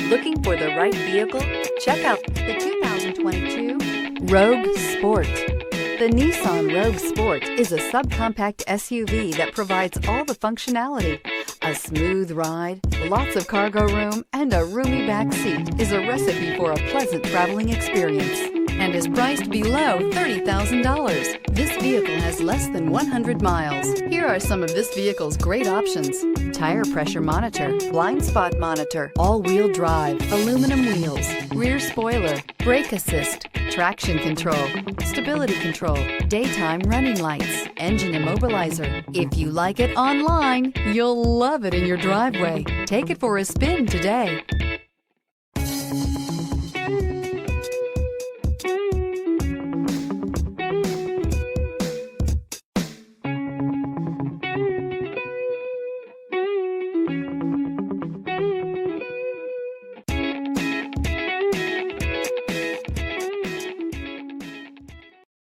Looking for the right vehicle? Check out the 2022 Rogue Sport. The Nissan Rogue Sport is a subcompact SUV that provides all the functionality. A smooth ride, lots of cargo room, and a roomy back seat is a recipe for a pleasant traveling experience and is priced below $30,000. This vehicle has less than 100 miles. Here are some of this vehicle's great options: tire pressure monitor, blind spot monitor, all-wheel drive, aluminum wheels, rear spoiler, brake assist, traction control, stability control, daytime running lights, engine immobilizer. If you like it online, you'll love it in your driveway. Take it for a spin today.